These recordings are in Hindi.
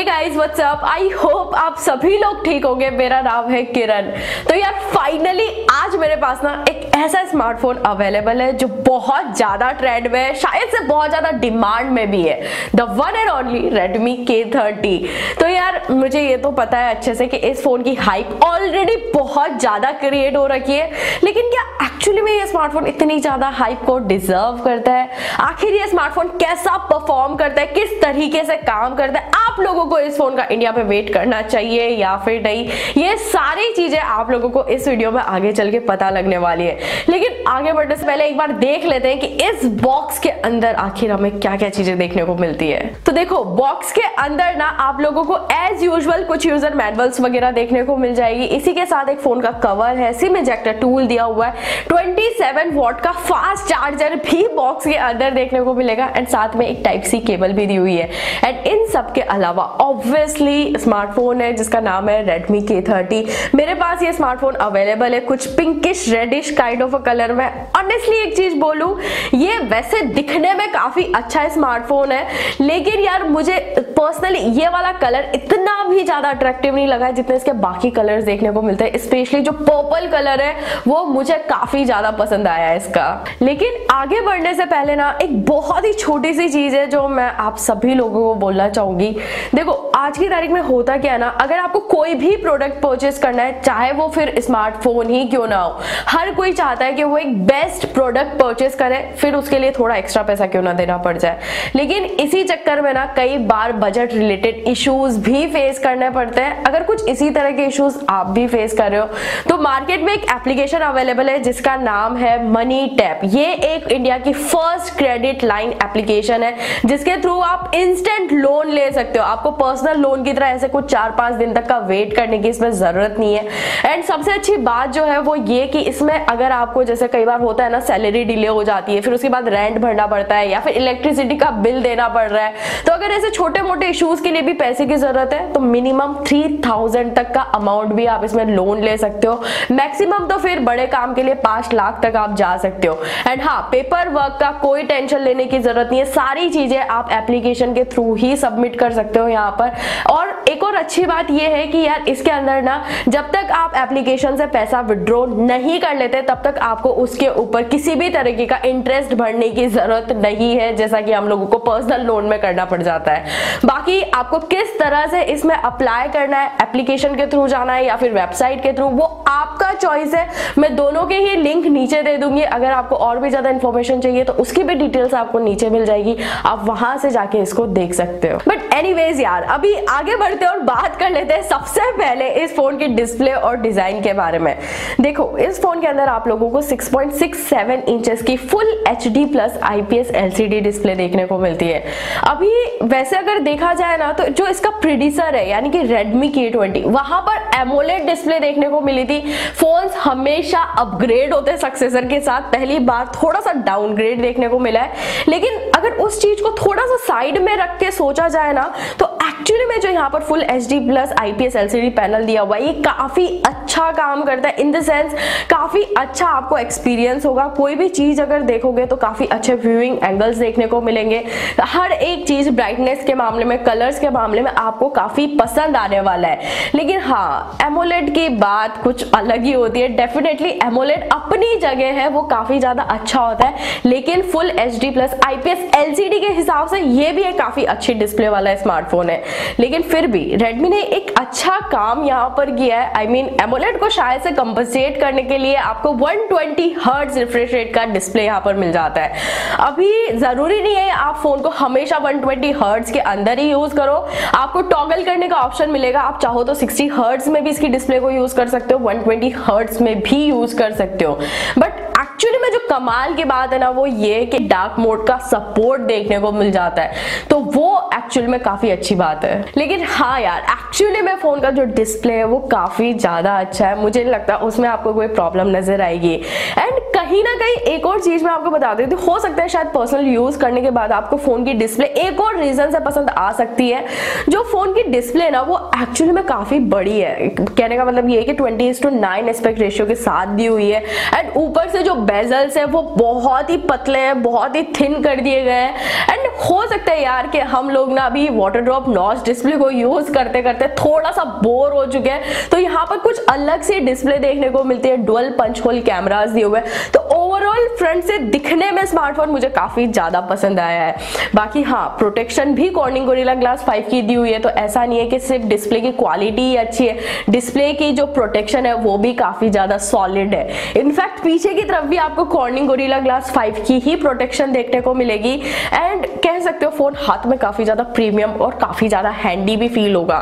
Hey guys what's up, I hope आप सभी लोग ठीक होंगे। मेरा नाम है किरण। तो यार फाइनली आज मेरे पास ना एक ऐसा स्मार्टफोन अवेलेबल है जो बहुत ज्यादा ट्रेंड में है, शायद से बहुत ज्यादा डिमांड में भी है, the one and only Redmi K30। तो यार मुझे ये तो पता है अच्छे से कि इस फोन की हाइप ऑलरेडी बहुत ज्यादा क्रिएट हो रखी है, लेकिन क्या एक्चुअली में ये स्मार्टफोन इतनी ज्यादा हाइप को डिजर्व करता है? आखिर ये स्मार्टफोन कैसा परफॉर्म करता है, किस तरीके से काम करता है? आप लोगों को इस फोन का इंडिया पे वेट करना चाहिए या फिर नहीं, ये सारी चीजें आप लोगों को इस वीडियो में आगे चल के पता लगने वाली है। लेकिन आगे बढ़ने से पहले एक बार देख लेते हैं कि इस बॉक्स के अंदर आखिर हमें क्या क्या चीजें देखने को मिलती है। तो देखो बॉक्स के अंदर ना आप लोगों को एज यूजुअल कुछ यूजर मैनुअल्स वगैरह देखने को मिल जाएगी। इसी के साथ एक फोन का कवर है, सिम इजेक्टर टूल दिया हुआ है, 27 वॉट का फास्ट चार्जर भी बॉक्स के अंदर देखने को मिलेगा एंड साथ में एक टाइप सी केबल भी दी हुई है। एंड इन सब के अलावा ऑब्वियसली स्मार्टफोन है जिसका नाम है Redmi K30। मेरे पास ये स्मार्टफोन अवेलेबल है कुछ pinkish reddish kind of a colour में। ऑनेस्टली एक चीज बोलूं, ये वैसे दिखने में काफी अच्छा स्मार्टफोन है, लेकिन यार मुझे पर्सनली ये वाला कलर इतना भी ज्यादा अट्रैक्टिव नहीं लगा है जितने इसके बाकी कलर्स देखने को मिलते हैं। स्पेशली जो पर्पल कलर है वो मुझे काफी ज्यादा पसंद आया है इसका। लेकिन आगे बढ़ने से पहले ना एक बहुत ही छोटी सी चीज है जो मैं आप सभी लोगों को बोलना चाहूंगी। देखो आज की तारीख में होता क्या है ना, अगर आपको कोई भी प्रोडक्ट परचेस करना है, चाहे वो फिर स्मार्टफोन ही क्यों ना हो, हर कोई चाहता है कि वो एक बेस्ट प्रोडक्ट परचेस करे, फिर उसके लिए थोड़ा एक्स्ट्रा पैसा क्यों ना देना पड़ जाए। लेकिन इसी चक्कर में ना कई बार बजट रिलेटेड इश्यूज भी फेस करने पड़ते हैं। अगर कुछ इसी तरह के इश्यूज आप भी फेस कर रहे हो तो मार्केट में एक एप्लीकेशन अवेलेबल है जिसका नाम है मनी टैप। ये एक इंडिया की फर्स्ट क्रेडिट लाइन एप्लीकेशन है जिसके थ्रू आप इंस्टेंट लोन ले सकते हो। आपको पर्सनल लोन की तरह ऐसे कुछ 4-5 दिन तक का वेट करने की इसमें जरूरत नहीं है। एंड सबसे अच्छी बात जो है वो ये कि इसमें अगर आपको जैसे कई बार होता है ना, सैलरी डिले हो जाती है, फिर उसके बाद रेंट भरना पड़ता है या फिर इलेक्ट्रिसिटी का बिल देना पड़ रहा है, तो अगर ऐसे छोटे मोटे इश्यूज के लिए भी पैसे की जरूरत है तो मिनिमम 3000 तक का अमाउंट भी आप इसमें लोन ले सकते हो। मैक्सिमम तो फिर बड़े काम के लिए 5 लाख तक आप जा सकते हो। एंड हाँ, पेपर वर्क का कोई टेंशन लेने की जरूरत नहीं है, सारी चीजें आप एप्लीकेशन के थ्रू ही सबमिट कर सकते हो यहाँ पर। और एक और अच्छी बात यह है कि यार इसके अंदर ना जब तक आप एप्लीकेशन से पैसा विड्रॉ नहीं कर लेते तब तक आपको उसके ऊपर किसी भी तरीके का इंटरेस्ट भरने की जरूरत नहीं है, जैसा कि हम लोगों को पर्सनल लोन में करना पड़ जाता है। बाकी आपको किस तरह से इसमें अप्लाई करना है, एप्लीकेशन के थ्रू जाना है या फिर वेबसाइट के थ्रू, वो आपका चॉइस है। मैं दोनों के ही लिंक नीचे दे दूंगी। अगर आपको और भी ज्यादा इंफॉर्मेशन चाहिए तो उसकी भी डिटेल्स आपको नीचे मिल जाएगी, आप वहां से जाके इसको देख सकते हो। बट एनीवेज यार अभी आगे बढ़ते हैं और बात कर लेते हैं सबसे पहले इस फोन की डिस्प्ले और डिजाइन के बारे में। देखो इस फोन के अंदर आप लोगों को 6.67 इंचेस की full HD plus IPS LCD display देखने को मिलती है। अभी वैसे अगर देखा जाए ना तो जो इसका प्रीडिसर है यानी कि Redmi K20, वहां पर AMOLED डिस्प्ले देखने को मिली थी। फोन्स हमेशा अपग्रेड होते हैं सक्सेसर के साथ, पहली बार थोड़ा सा डाउनग्रेड देखने को मिला है। लेकिन अगर उस चीज को थोड़ा सा साइड में रख के सोचा जाए ना तो एक्चुअली में जो यहाँ पर full HD plus IPS LCD panel दिया हुआ है ये काफी अच्छा काम करता है। इन द सेंस काफी अच्छा आपको एक्सपीरियंस होगा, कोई भी चीज अगर देखोगे तो काफी अच्छे व्यूइंग एंगल्स देखने को मिलेंगे। हर एक चीज ब्राइटनेस के मामले में, कलर्स के मामले में आपको काफी पसंद आने वाला है। लेकिन हाँ, एमोलेड की बात कुछ अलग ही होती है। डेफिनेटली एमोलेड अपनी जगह है, वो काफी ज्यादा अच्छा होता है, लेकिन full HD plus IPS LCD के हिसाब से ये भी एक काफी अच्छी डिस्प्ले वाला स्मार्टफोन है। लेकिन फिर भी रेडमी ने एक अच्छा काम यहाँ पर किया है। आई मीन एमोलेड को शायद से कंपनसेट करने के लिए आपको 120 हर्ट्ज रिफ्रेश रेट का डिस्प्ले यहाँ पर मिल जाता है। अभी जरूरी नहीं है आप फोन को हमेशा 120 हर्ट्ज के अंदर ही यूज करो, आपको टॉगल करने का ऑप्शन मिलेगा। आप चाहो तो 60 हर्ट्ज में भी इसकी डिस्प्ले को यूज कर सकते हो, 120 हर्ट्ज में भी यूज कर सकते हो। बट एक्चुअली में जो कमाल की बात है ना वो ये कि डार्क मोड का सपोर्ट देखने को मिल जाता है, तो वो एक्चुअली में काफी अच्छी बात है। लेकिन हाँ यार एक्चुअली में फोन का जो डिस्प्ले है वो काफी ज्यादा अच्छा है, मुझे नहीं लगता उसमें आपको कोई प्रॉब्लम नजर आएगी। एंड कहीं ना कहीं एक और चीज मैं आपको बता देती हूँ, हो सकता है शायद पर्सनल यूज करने के बाद आपको फोन की डिस्प्ले एक और रीजन से पसंद आ सकती है। जो फोन की डिस्प्ले ना वो एक्चुअली में काफी बड़ी है, कहने का मतलब ये है कि 20:9 एस्पेक्ट रेशियो के साथ दी हुई है। एंड ऊपर से जो बेजल्स है वो बहुत ही पतले हैं, बहुत ही थिन कर दिए गए हैं। एंड हो सकता है यार कि हम लोग ना अभी वाटर ड्रॉप नॉच डिस्प्ले को यूज करते करते थोड़ा सा बोर हो चुके हैं, तो यहाँ पर कुछ अलग सी डिस्प्ले देखने को मिलती है, डुअल पंच होल कैमरास दिए हुए हैं। तो ओवरऑल फ्रंट से दिखने में स्मार्टफोन मुझे काफी ज्यादा पसंद आया है। बाकी हाँ, प्रोटेक्शन भी कॉर्निंग गोरिल्ला ग्लास 5 की दी हुई है, तो ऐसा नहीं है कि सिर्फ डिस्प्ले की क्वालिटी ही अच्छी है, डिस्प्ले की जो प्रोटेक्शन है वो भी काफी ज्यादा सॉलिड है। इनफैक्ट पीछे की तरफ भी आपको कॉर्निंग गोरिल्ला ग्लास 5 की ही प्रोटेक्शन देखने को मिलेगी। एंड कह सकते हो फोन हाथ में काफी ज्यादा प्रीमियम और काफी ज्यादा हैंडी भी फील होगा।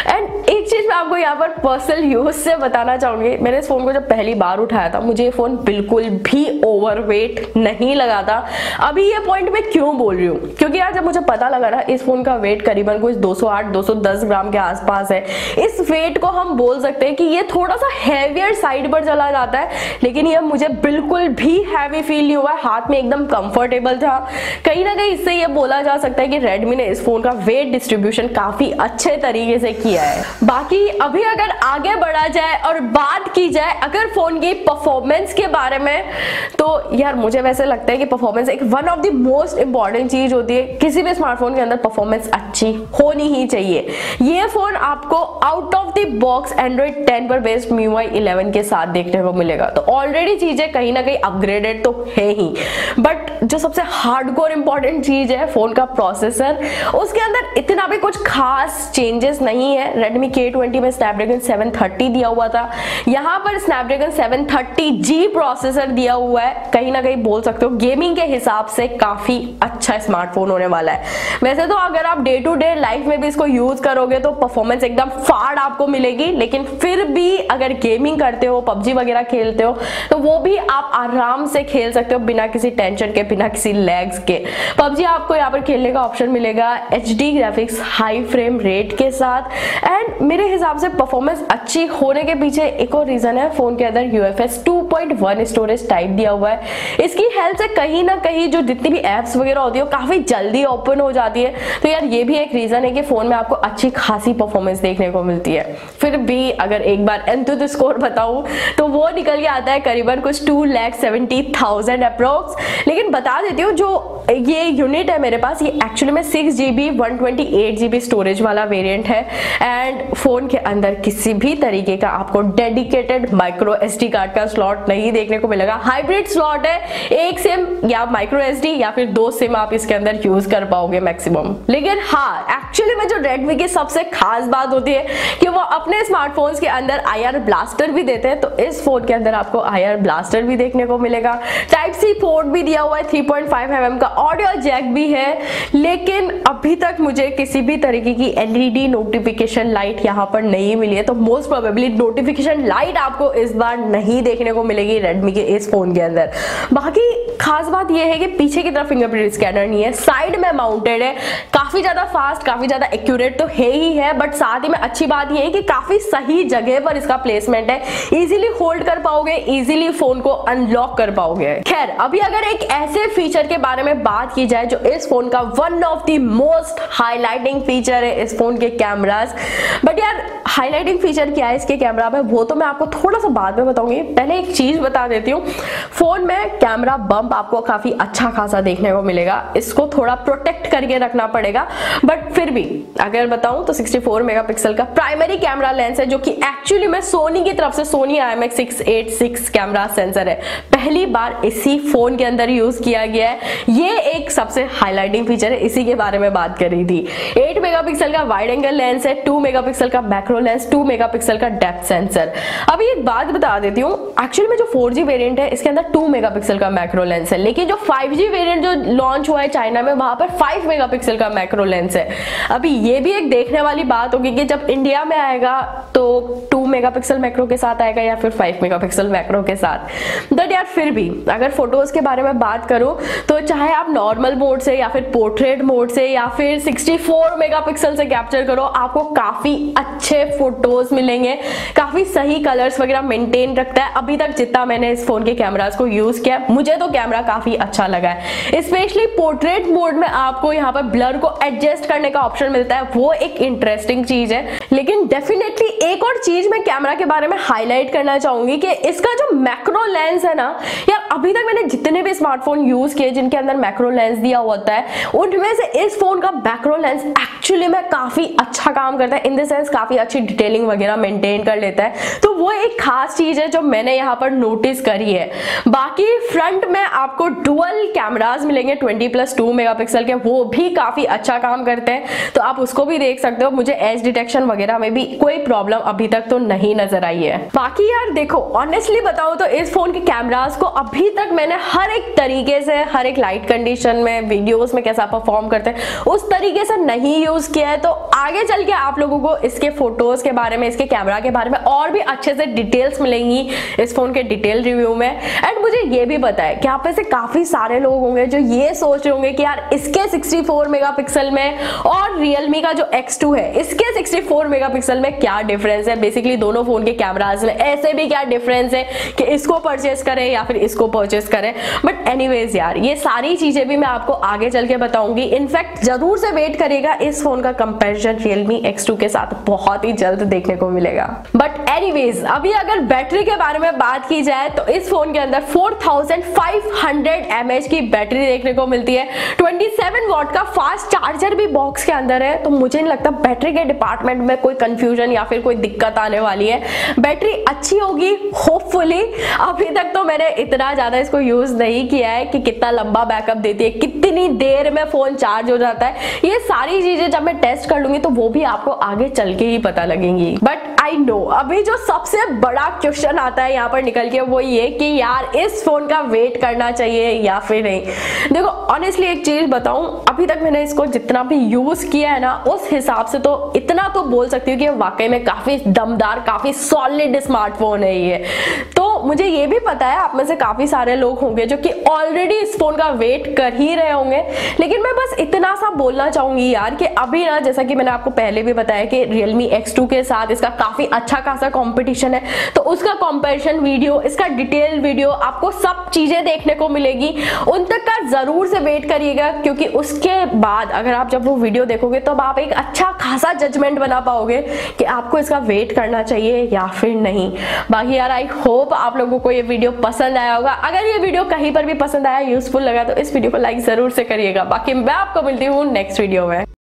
एंड एक चीज मैं आपको यहाँ पर पर्सनल यूज से बताना चाहूंगी, मैंने इस फोन को जब पहली बार उठाया था मुझे ये फोन बिल्कुल भी ओवरवेट नहीं लगा था। अभी ये पॉइंट मैं क्यों बोल रही हूँ, क्योंकि यार जब मुझे पता लगा ना इस फोन का वेट करीबन कुछ 208-210 ग्राम के आसपास है, इस वेट को हम बोल सकते हैं कि ये थोड़ा सा हैवियर साइड पर चला जाता है, लेकिन ये मुझे बिल्कुल भी हैवी फील नहीं हुआ, हाथ में एकदम कंफर्टेबल था। कहीं ना कहीं इससे ये बोला जा सकता है कि रेडमी ने इस फोन का वेट डिस्ट्रीब्यूशन काफी अच्छे तरीके से किया है। बाकी अभी अगर आगे बढ़ा जाए और बात की जाए अगर फोन की परफॉर्मेंस के बारे में, तो यार मुझे वैसे लगता है कि परफॉर्मेंस एक one of the most important चीज होती है। किसी भी स्मार्टफोन के अंदर परफॉर्मेंस अच्छी होनी ही चाहिए। ये फोन आपको out of the box Android 10 पर बेस्ड MIUI 11 के साथ देखने को मिलेगा, तो ऑलरेडी चीजें कहीं ना कहीं अपग्रेडेड तो है ही, बट जो सबसे हार्डकोर इंपॉर्टेंट चीज है फोन का प्रोसेसर, उसके अंदर इतना भी कुछ खास चेंजेस नहीं है। Redmi K20 में स्नैपड्रैगन 730 दिया हुआ था, यहाँ पर स्नैपड्रैगन 730G प्रोसेसर दिया हुआ है। कहीं ना कहीं बोल सकते हो गेमिंग के हिसाब से काफी अच्छा स्मार्टफोन होने वाला है। वैसे तो अगर आप डे टू डे लाइफ में भी इसको यूज करोगे तो परफॉर्मेंस एकदम फाड़ आपको मिलेगी, लेकिन फिर भी अगर गेमिंग करते हो, PUBG वगैरह खेलते हो, तो वो भी आप आराम से खेल सकते हो बिना किसी टेंशन के, बिना किसी लैग्स के। PUBG आपको यहाँ पर खेलने का ऑप्शन मिलेगा HD graphics high frame rate के साथ। एंड मेरे हिसाब से परफॉर्मेंस अच्छी होने के पीछे एक और रीजन है, फोन के अंदर UFS 2.1 स्टोरेज टाइप दिया हुआ है। इसकी हेल्प से कहीं ना कहीं जो जितनी भी एप्स वगैरह होती है काफी जल्दी ओपन हो जाती है, तो यार ये भी एक रीजन है कि फोन में आपको अच्छी खासी परफॉर्मेंस देखने को मिलती है। फिर भी अगर एक बार एंथुसियास्ट स्कोर बताऊं तो वो निकल के आता है करीबन कुछ 2,70,000 अप्रोक्स। लेकिन बता देती हूँ जो ये यूनिट है मेरे पास, ये एक्चुअली में 6GB 128GB स्टोरेज वाला वेरिएंट है। एंड फोन के अंदर किसी भी तरीके का आपको डेडिकेटेड माइक्रो SD कार्ड का स्लॉट नहीं देखने को मिलेगा। हाइब्रिड स्लॉट है, एक सिम या माइक्रो SD या फिर 2 सिम आप इसके अंदर यूज कर पाओगे मैक्सिमम। लेकिन हाँ, एक्चुअली में जो रेडमी की सबसे खास बात होती है कि वो अपने स्मार्टफोन्स के अंदर IR ब्लास्टर भी देते हैं, तो इस फोन के अंदर आपको IR ब्लास्टर भी देखने को मिलेगा। Type-C पोर्ट भी दिया हुआ है, 3.5mm का ऑडियो जैक भी है, लेकिन अभी तक मुझे किसी भी तरीके की LED नोटिफिकेशन लाइट यहाँ पर नहीं मिली है, तो मोस्ट प्रोबेबली नोटिफिकेशन लाइट आपको इस बार नहीं देखने को मिलेगी रेडमी के इस फोन के अंदर। बाकी खास बात यह है कि पीछे की तरफ फिंगरप्रिंट स्कैनर नहीं है, साइड में माउंटेड है, काफी ज्यादा फास्ट, काफी ज्यादा एक्यूरेट तो है ही है, बट साथ ही में अच्छी बात यह है कि काफी सही जगह पर इसका प्लेसमेंट है, इजीली होल्ड कर पाओगे, इजीली फोन को अनलॉक कर पाओगे। खैर, अभी अगर एक ऐसे फीचर के बारे में बात की जाए जो इस फोन का one of the most highlighting feature है इस फोन के कैमरास, बट यार हाईलाइटिंग फीचर क्या है इसके कैमरा में वो तो मैं आपको थोड़ा सा बाद में बताऊंगी। पहले एक चीज बता देती हूँ, फोन में कैमरा बम्प आपको काफी अच्छा खासा देखने को मिलेगा, इसको थोड़ा प्रोटेक्ट करके रखना पड़ेगा, बट फिर भी अगर बताऊं तो 64 मेगापिक्सल का प्राइमरी कैमरा लेंस है, जो कि एक्चुअली में सोनी की तरफ से सोनी IMX686 कैमरा सेंसर है, पहली बार इसी फोन के अंदर यूज किया गया है। ये एक सबसे हाईलाइटिंग फीचर है, इसी के बारे में बात करी थी। 8 मेगापिक्सल का वाइड एंगल लेंस है, 2 मेगापिक्सल का मैक्रो लेंस, 2 मेगापिक्सल का डेप्थ सेंसर। अभी एक बात बता देती हूँ, एक्चुअली में जो 4G वेरिएंट है इसके अंदर 2 मेगापिक्सल का मैक्रो लेंस है, लेकिन जो 5G वेरिएंट जो लॉन्च हुआ है चाइना में वहां पर 5 मेगापिक्सल का मैक्रो लेंस है। अभी ये भी एक देखने वाली बात होगी कि जब इंडिया में आएगा तो 2 मेगापिक्सल मैक्रो के साथ आएगा या फिर 5 मेगापिक्सल मैक्रो के साथ। बट यार फिर भी अगर फोटोज के बारे में बात करूं तो चाहे आप नॉर्मल मोड से या फिर पोर्ट्रेट मोड से या फिर 64 मेगापिक्सल से कैप्चर करो, आपको काफी अच्छे फोटोज मिलेंगे, काफी सही कलर्स वगैरह मेंटेन रखता है। अभी तक जितना मैंने इस फोन के कैमरास को यूज किया मुझे तो कैमरा काफी अच्छा लगा है। स्पेशली पोर्ट्रेट मोड में आपको यहाँ पर ब्लर को एडजस्ट करने का ऑप्शन मिलता है, वो एक इंटरेस्टिंग चीज है। लेकिन डेफिनेटली एक और चीज मैं कैमरा के बारे में हाईलाइट करना चाहूंगी कि इसका जो मैक्रो लेंस है ना यार, अभी तक मैंने जितने भी स्मार्टफोन यूज किए जिनके अंदर मैक्रो लेंस दिया होता है उनमें से इस फोन का मैक्रो लेंस एक्चुअली में काफी अच्छा काम करता है, इन द सेंस काफी अच्छी डिटेलिंग वगैरह मेंटेन कर लेता है। तो वो एक खास चीज है जो मैंने यहाँ पर नोटिस करी है। बाकी फ्रंट में आपको डुअल कैमरास मिलेंगे 20+2 मेगापिक्सल के, वो भी काफी अच्छा काम करते हैं, तो आप उसको भी देख सकते हो। मुझे एज डिटेक्शन वगैरह में भी कोई प्रॉब्लम अभी तक तो नहीं नजर आई है। बाकी यार देखो, ऑनेस्टली बताऊं तो इस फोन के कैमरास को अभी तक मैंने हर एक तरीके से, हर एक लाइट कंडीशन में, वीडियोस में कैसा परफॉर्म करते हैं उस तरीके से नहीं यूज किया है। तो आगे चल के आप लोगों को इसके फोटोज के बारे में, इसके कैमरा के बारे में और भी अच्छे से डिटेल्स मिलेंगी इस फोन के डिटेल रिव्यू में। एंड मुझे ये भी पता है कि आप में से काफी सारे लोग होंगे जो ये सोच रहे होंगे कि यार इसके 64 मेगापिक्सल में और Realme का जो X2 है इसके 64 मेगापिक्सल में क्या डिफरेंस है, बेसिकली दोनों फोन के कैमरास में ऐसे भी क्या डिफरेंस है कि इसको परचेस करें या फिर इसको परचेस करें। बट एनीवेज यार, ये सारी चीजें भी मैं आपको आगे चल के बताऊंगी। इनफैक्ट जरूर से वेट करिएगा, इस फोन का कंपैरिजन Realme X2 के साथ बहुत ही जल्द देखने को मिलेगा। बट एनीवेज, अभी अगर बैटरी के बारे में बात की जाए तो इस फोन के अंदर 4500 mAh की बैटरी देखने को मिलती है। 27 वॉट का फास्ट चार्जर भी बॉक्स के अंदर है, तो मुझे नहीं लगता बैटरी के डिपार्टमेंट में कोई कंफ्यूजन या फिर कोई दिक्कत आने वाली है। बैटरी अच्छी होगी होपफुली। अभी तक तो मैंने इतना ज्यादा इसको यूज नहीं किया है कि कितना लंबा बैकअप देती है, कितनी देर में फोन चार्ज हो जाता है, ये सारी चीजें जब मैं टेस्ट कर लूंगी तो वो भी आपको आगे चल के ही पता लगेंगी। बट आई नो अभी जो सबसे बड़ा क्वेश्चन आता है यहाँ पर निकल के वो ये कि यार इस फोन का वेट करना चाहिए या फिर नहीं। देखो ऑनेस्टली एक चीज बताऊं, अभी तक मैंने इसको जितना भी यूज किया है ना उस हिसाब से तो इतना तो बोल सकती हूँ कि वाकई में काफी दमदार, काफी सॉलिड स्मार्टफोन है ये। तो मुझे ये भी पता है आप में से काफी सारे लोग होंगे जो कि ऑलरेडी इस फोन का वेट कर ही रहे होंगे, लेकिन मैं बस इतना सा बोलना चाहूंगी यार कि अभी ना, जैसा कि मैंने आपको पहले भी बताया कि Realme X2 के साथ इसका काफी अच्छा खासा कंपटीशन है, तो उसका कंपैरिजन वीडियो, इसका डिटेल वीडियो, आपको सब चीजें देखने को मिलेगी। उन तक का जरूर से वेट करिएगा, क्योंकि उसके बाद अगर आप जब वो वीडियो देखोगे तब आप एक अच्छा खासा जजमेंट बना पाओगे कि आपको इसका वेट करना चाहिए या फिर नहीं। बाकी यार आई होप आप लोगों को ये वीडियो पसंद आया होगा। अगर ये वीडियो कहीं पर भी पसंद आया, यूजफुल लगा, तो इस वीडियो को लाइक जरूर से करिएगा। बाकी मैं आपको मिलती हूँ नेक्स्ट वीडियो में।